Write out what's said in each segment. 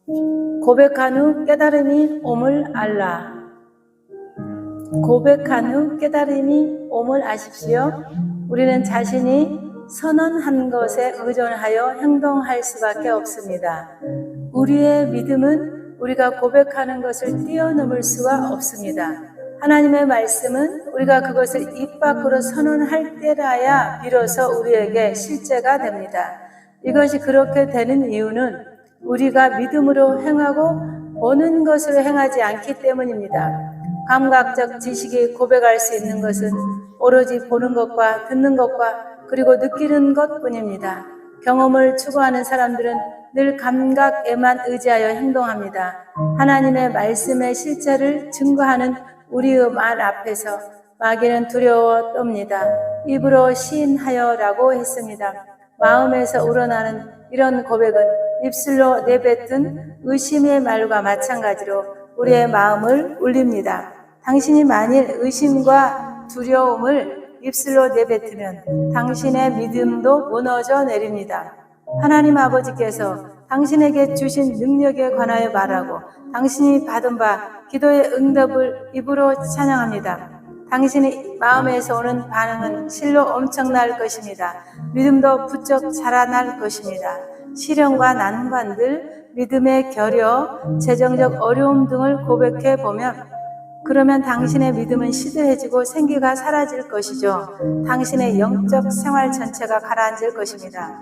고백한 후 깨달음이 옴을 알라. 고백한 후 깨달음이 옴을 아십시오. 우리는 자신이 선언한 것에 의존하여 행동할 수밖에 없습니다. 우리의 믿음은 우리가 고백하는 것을 뛰어넘을 수가 없습니다. 하나님의 말씀은 우리가 그것을 입 밖으로 선언할 때라야 비로소 우리에게 실제가 됩니다. 이것이 그렇게 되는 이유는 우리가 믿음으로 행하고 보는 것으로 행하지 않기 때문입니다. 감각적 지식이 고백할 수 있는 것은 오로지 보는 것과 듣는 것과 그리고 느끼는 것뿐입니다. 경험을 추구하는 사람들은 늘 감각에만 의지하여 행동합니다. 하나님의 말씀의 실체를 증거하는 우리의 말 앞에서 마귀는 두려워 떱니다. 입으로 시인하여라고 했습니다. 마음에서 우러나는 이런 고백은 입술로 내뱉은 의심의 말과 마찬가지로 우리의 마음을 울립니다. 당신이 만일 의심과 두려움을 입술로 내뱉으면 당신의 믿음도 무너져 내립니다. 하나님 아버지께서 당신에게 주신 능력에 관하여 말하고 당신이 받은 바 기도의 응답을 입으로 찬양합니다. 당신의 마음에서 오는 반응은 실로 엄청날 것입니다. 믿음도 부쩍 자라날 것입니다. 시련과 난관들, 믿음의 결여, 재정적 어려움 등을 고백해 보면 그러면 당신의 믿음은 시들해지고 생기가 사라질 것이죠. 당신의 영적 생활 전체가 가라앉을 것입니다.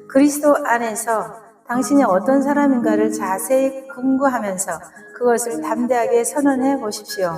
그리스도 안에서 당신이 어떤 사람인가를 자세히 궁구하면서 그것을 담대하게 선언해 보십시오.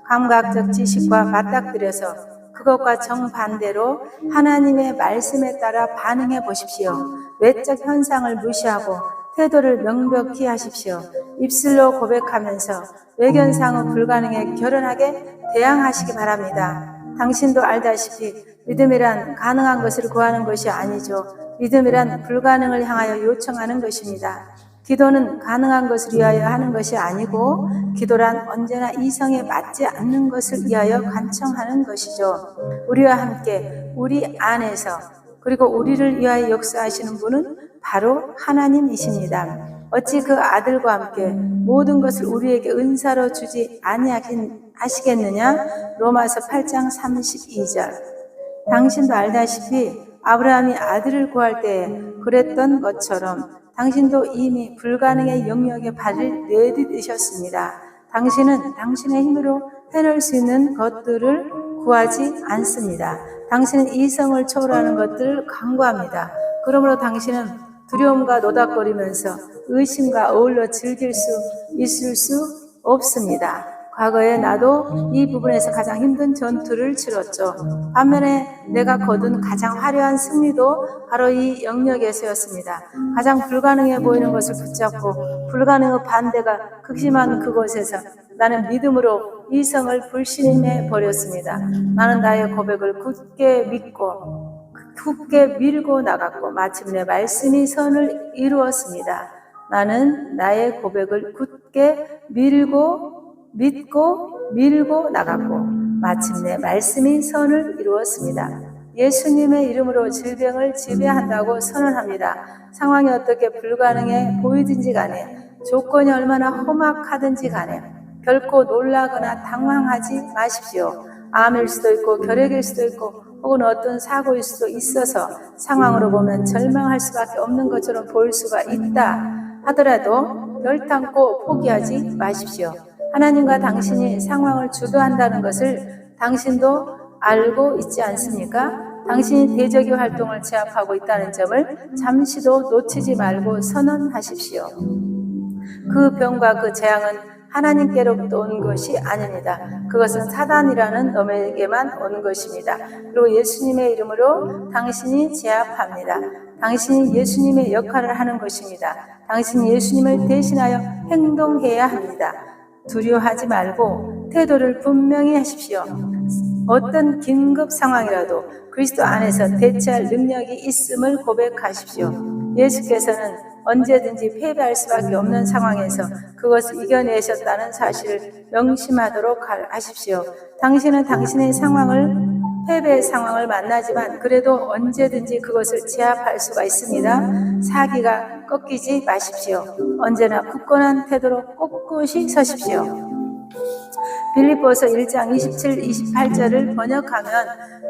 감각적 지식과 맞닥뜨려서 그것과 정반대로 하나님의 말씀에 따라 반응해 보십시오. 외적 현상을 무시하고 태도를 명백히 하십시오. 입술로 고백하면서 외견상은 불가능에 결연하게 대항하시기 바랍니다. 당신도 알다시피 믿음이란 가능한 것을 구하는 것이 아니죠. 믿음이란 불가능을 향하여 요청하는 것입니다. 기도는 가능한 것을 위하여 하는 것이 아니고 기도란 언제나 이성에 맞지 않는 것을 위하여 간청하는 것이죠. 우리와 함께 우리 안에서 그리고 우리를 위하여 역사하시는 분은 바로 하나님이십니다. 어찌 그 아들과 함께 모든 것을 우리에게 은사로 주지 아니하시겠느냐? 로마서 8장 32절. 당신도 알다시피 아브라함이 아들을 구할 때에 그랬던 것처럼 당신도 이미 불가능의 영역에 발을 내디디셨습니다. 당신은 당신의 힘으로 해낼 수 있는 것들을 구하지 않습니다. 당신은 이성을 초월하는 것들을 강구합니다. 그러므로 당신은 두려움과 노닥거리면서 의심과 어울려 즐길 수 있을 수 없습니다. 과거에 나도 이 부분에서 가장 힘든 전투를 치렀죠. 반면에 내가 거둔 가장 화려한 승리도 바로 이 영역에서였습니다. 가장 불가능해 보이는 것을 붙잡고 불가능의 반대가 극심한 그곳에서 나는 믿음으로 이성을 불신해 버렸습니다. 나는 나의 고백을 굳게 밀고 나갔고 마침내 말씀이 선을 이루었습니다. 나는 나의 고백을 굳게 밀고 나갔고 마침내 말씀이 선을 이루었습니다. 예수님의 이름으로 질병을 지배한다고 선언합니다. 상황이 어떻게 불가능해 보이든지 간에 조건이 얼마나 험악하든지 간에 결코 놀라거나 당황하지 마십시오. 암일 수도 있고 결핵일 수도 있고 혹은 어떤 사고일 수도 있어서 상황으로 보면 절망할 수밖에 없는 것처럼 보일 수가 있다 하더라도 열탄고 포기하지 마십시오. 하나님과 당신이 상황을 주도한다는 것을 당신도 알고 있지 않습니까? 당신이 대적의 활동을 제압하고 있다는 점을 잠시도 놓치지 말고 선언하십시오. 그 병과 그 재앙은 하나님께로부터 온 것이 아닙니다. 그것은 사단이라는 놈에게만 온 것입니다. 그리고 예수님의 이름으로 당신이 제압합니다. 당신이 예수님의 역할을 하는 것입니다. 당신이 예수님을 대신하여 행동해야 합니다. 두려워하지 말고 태도를 분명히 하십시오. 어떤 긴급 상황이라도 그리스도 안에서 대처할 능력이 있음을 고백하십시오. 예수께서는 언제든지 패배할 수밖에 없는 상황에서 그것을 이겨내셨다는 사실을 명심하도록 하십시오. 당신은 당신의 상황을 패배의 상황을 만나지만 그래도 언제든지 그것을 제압할 수가 있습니다. 사기가 꺾이지 마십시오. 언제나 굳건한 태도로 꼿꼿이 서십시오. 빌립보서 1장 27, 28절을 번역하면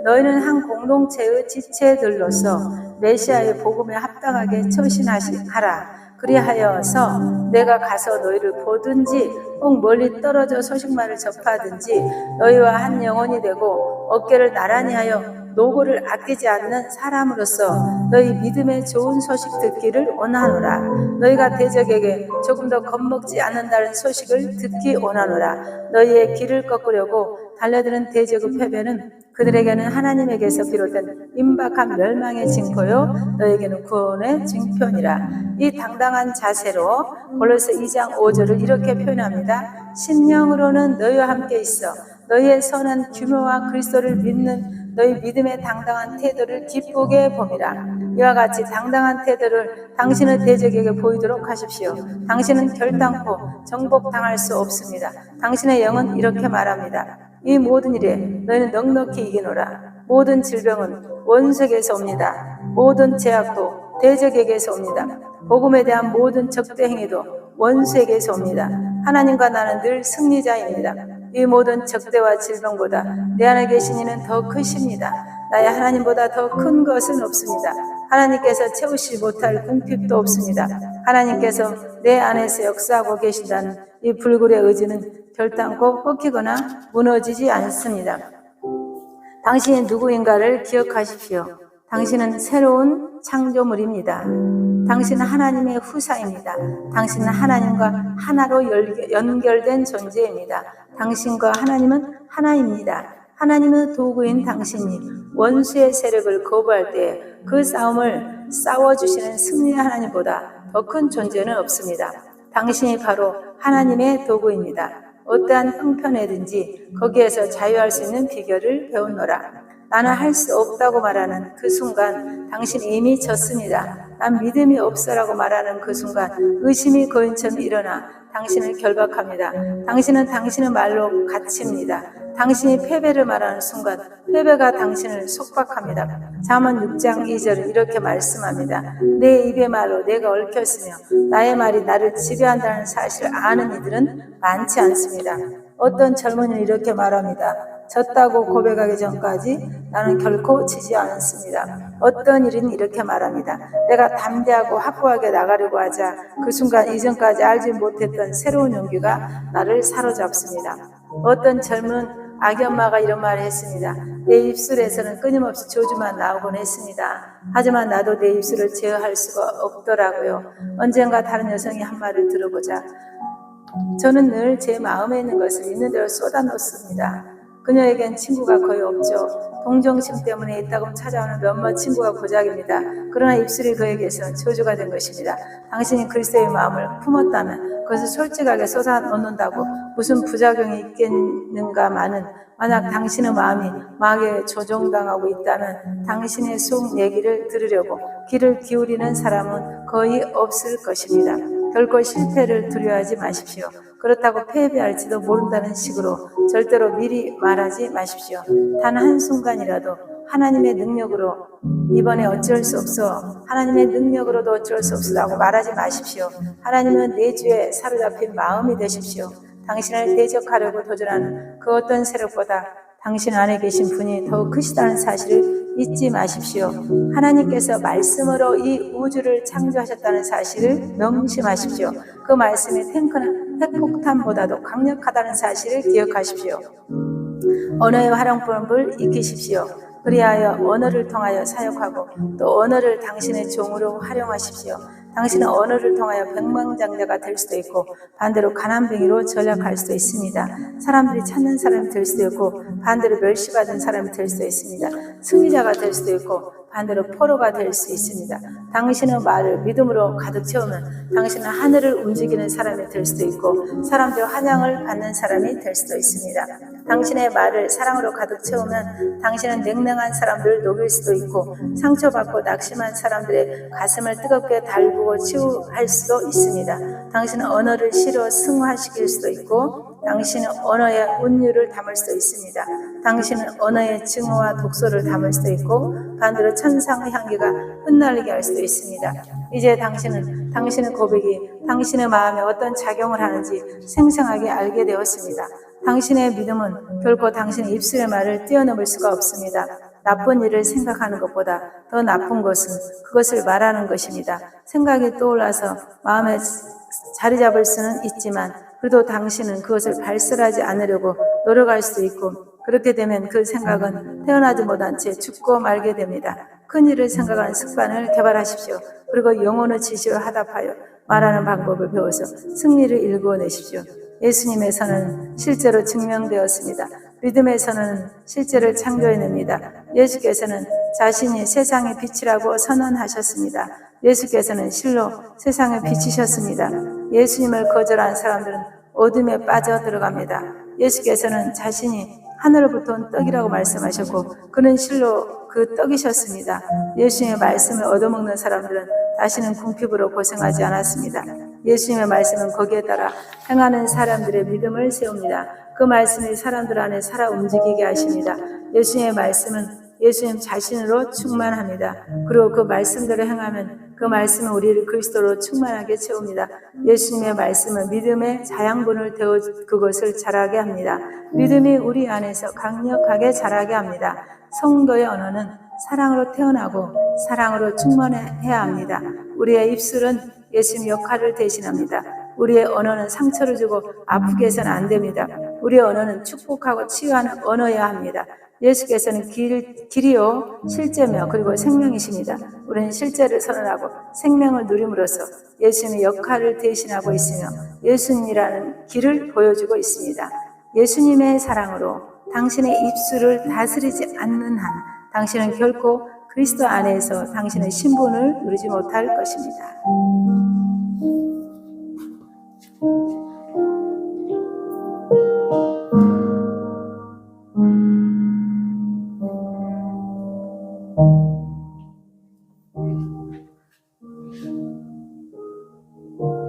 너희는 한 공동체의 지체들로서 메시아의 복음에 합당하게 처신하라. 그리하여서 내가 가서 너희를 보든지 혹 멀리 떨어져 소식만을 접하든지 너희와 한 영혼이 되고 어깨를 나란히 하여 노고를 아끼지 않는 사람으로서 너희 믿음의 좋은 소식 듣기를 원하노라. 너희가 대적에게 조금 더 겁먹지 않는다는 소식을 듣기 원하노라. 너희의 길을 꺾으려고 달려드는 대적의 패배는 그들에게는 하나님에게서 비롯된 임박한 멸망의 징표요 너에게는 구원의 징표니라. 이 당당한 자세로 골로새 2장 5절을 이렇게 표현합니다. 심령으로는 너희와 함께 있어 너희의 선한 규모와 그리스도를 믿는 너희 믿음의 당당한 태도를 기쁘게 봄이라. 이와 같이 당당한 태도를 당신의 대적에게 보이도록 하십시오. 당신은 결단코 정복당할 수 없습니다. 당신의 영은 이렇게 말합니다. 이 모든 일에 너희는 넉넉히 이기노라. 모든 질병은 원수에게서 옵니다. 모든 제약도 대적에게서 옵니다. 복음에 대한 모든 적대 행위도 원수에게서 옵니다. 하나님과 나는 늘 승리자입니다. 이 모든 적대와 질병보다 내 안에 계신 이는 더 크십니다. 나의 하나님보다 더 큰 것은 없습니다. 하나님께서 채우지 못할 궁핍도 없습니다. 하나님께서 내 안에서 역사하고 계신다는 이 불굴의 의지는 결단코 꺾이거나 무너지지 않습니다. 당신이 누구인가를 기억하십시오. 당신은 새로운 창조물입니다. 당신은 하나님의 후사입니다. 당신은 하나님과 하나로 연결된 존재입니다. 당신과 하나님은 하나입니다. 하나님의 도구인 당신이 원수의 세력을 거부할 때 그 싸움을 싸워주시는 승리의 하나님보다 더 큰 존재는 없습니다. 당신이 바로 하나님의 도구입니다. 어떠한 형편에든지 거기에서 자유할 수 있는 비결을 배우노라. 나는 할 수 없다고 말하는 그 순간 당신이 이미 졌습니다. 난 믿음이 없어라고 말하는 그 순간 의심이 거인처럼 일어나 당신을 결박합니다. 당신은 당신의 말로 갇힙니다. 당신이 패배를 말하는 순간 패배가 당신을 속박합니다. 잠언 6장 2절은 이렇게 말씀합니다. 내 입의 말로 내가 얽혔으며 나의 말이 나를 지배한다는 사실을 아는 이들은 많지 않습니다. 어떤 젊은이는 이렇게 말합니다. 졌다고 고백하기 전까지 나는 결코 지지 않습니다. 어떤 일은 이렇게 말합니다. 내가 담대하고 확고하게 나가려고 하자 그 순간 이전까지 알지 못했던 새로운 용기가 나를 사로잡습니다. 어떤 젊은 아기 엄마가 이런 말을 했습니다. 내 입술에서는 끊임없이 저주만 나오곤 했습니다. 하지만 나도 내 입술을 제어할 수가 없더라고요. 언젠가 다른 여성이 한 말을 들어보자 저는 늘 제 마음에 있는 것을 있는 대로 쏟아놓습니다. 그녀에겐 친구가 거의 없죠. 동정심 때문에 이따금 찾아오는 몇몇 친구가 고작입니다. 그러나 입술이 그에게서 저주가 된 것입니다. 당신이 그리스도의 마음을 품었다면 그것을 솔직하게 쏟아놓는다고 무슨 부작용이 있겠는가마는 만약 당신의 마음이 마귀에 조종당하고 있다면 당신의 속 얘기를 들으려고 귀를 기울이는 사람은 거의 없을 것입니다. 결코 실패를 두려워하지 마십시오. 그렇다고 패배할지도 모른다는 식으로 절대로 미리 말하지 마십시오. 단 한순간이라도 하나님의 능력으로 이번에 어쩔 수 없어 하나님의 능력으로도 어쩔 수 없으라고 말하지 마십시오. 하나님은 내주에 사로잡힌 마음이 되십시오. 당신을 대적하려고 도전하는 그 어떤 세력보다 당신 안에 계신 분이 더 크시다는 사실을 잊지 마십시오. 하나님께서 말씀으로 이 우주를 창조하셨다는 사실을 명심하십시오. 그 말씀이 핵폭탄보다도 강력하다는 사실을 기억하십시오. 언어의 활용법을 익히십시오. 그리하여 언어를 통하여 사역하고 또 언어를 당신의 종으로 활용하십시오. 당신은 언어를 통하여 백만장자가 될 수도 있고 반대로 가난뱅이로 전락할 수도 있습니다. 사람들이 찾는 사람이 될 수도 있고 반대로 멸시받은 사람이 될 수도 있습니다. 승리자가 될 수도 있고 반대로 포로가 될 수 있습니다. 당신의 말을 믿음으로 가득 채우면 당신은 하늘을 움직이는 사람이 될 수도 있고 사람들의 환영을 받는 사람이 될 수도 있습니다. 당신의 말을 사랑으로 가득 채우면 당신은 냉랭한 사람들을 녹일 수도 있고 상처받고 낙심한 사람들의 가슴을 뜨겁게 달구고 치유할 수도 있습니다. 당신은 언어를 시로 승화시킬 수도 있고 당신은 언어의 운율을 담을 수도 있습니다. 당신은 언어의 증오와 독소를 담을 수도 있고 반대로 천상의 향기가 흩날리게 할 수도 있습니다. 이제 당신의 고백이 당신의 마음에 어떤 작용을 하는지 생생하게 알게 되었습니다. 당신의 믿음은 결코 당신의 입술의 말을 뛰어넘을 수가 없습니다. 나쁜 일을 생각하는 것보다 더 나쁜 것은 그것을 말하는 것입니다. 생각이 떠올라서 마음에 자리 잡을 수는 있지만 그래도 당신은 그것을 발설하지 않으려고 노력할 수도 있고 그렇게 되면 그 생각은 태어나지 못한 채 죽고 말게 됩니다. 큰 일을 생각하는 습관을 개발하십시오. 그리고 영혼의 지시로 하답하여 말하는 방법을 배워서 승리를 일궈내십시오. 예수님의 선언은 실제로 증명되었습니다. 믿음의 선언은 실제를 창조해냅니다. 예수께서는 자신이 세상의 빛이라고 선언하셨습니다. 예수께서는 실로 세상에 비치셨습니다. 예수님을 거절한 사람들은 어둠에 빠져 들어갑니다. 예수께서는 자신이 하늘로부터 온 떡이라고 말씀하셨고 그는 실로 그 떡이셨습니다. 예수님의 말씀을 얻어먹는 사람들은 다시는 궁핍으로 고생하지 않았습니다. 예수님의 말씀은 거기에 따라 행하는 사람들의 믿음을 세웁니다. 그 말씀이 사람들 안에 살아 움직이게 하십니다. 예수님의 말씀은 예수님 자신으로 충만합니다. 그리고 그 말씀대로 행하면 그 말씀은 우리를 그리스도로 충만하게 채웁니다. 예수님의 말씀은 믿음의 자양분을 데워 그것을 자라게 합니다. 믿음이 우리 안에서 강력하게 자라게 합니다. 성도의 언어는 사랑으로 태어나고 사랑으로 충만해야 합니다. 우리의 입술은 예수님 역할을 대신합니다. 우리의 언어는 상처를 주고 아프게 해서는 안 됩니다. 우리의 언어는 축복하고 치유하는 언어여야 합니다. 예수께서는 길이요 실제며 그리고 생명이십니다. 우리는 실제를 선언하고 생명을 누림으로써 예수님의 역할을 대신하고 있으며 예수님이라는 길을 보여주고 있습니다. 예수님의 사랑으로 당신의 입술을 다스리지 않는 한 당신은 결코 그리스도 안에서 당신의 신분을 누리지 못할 것입니다.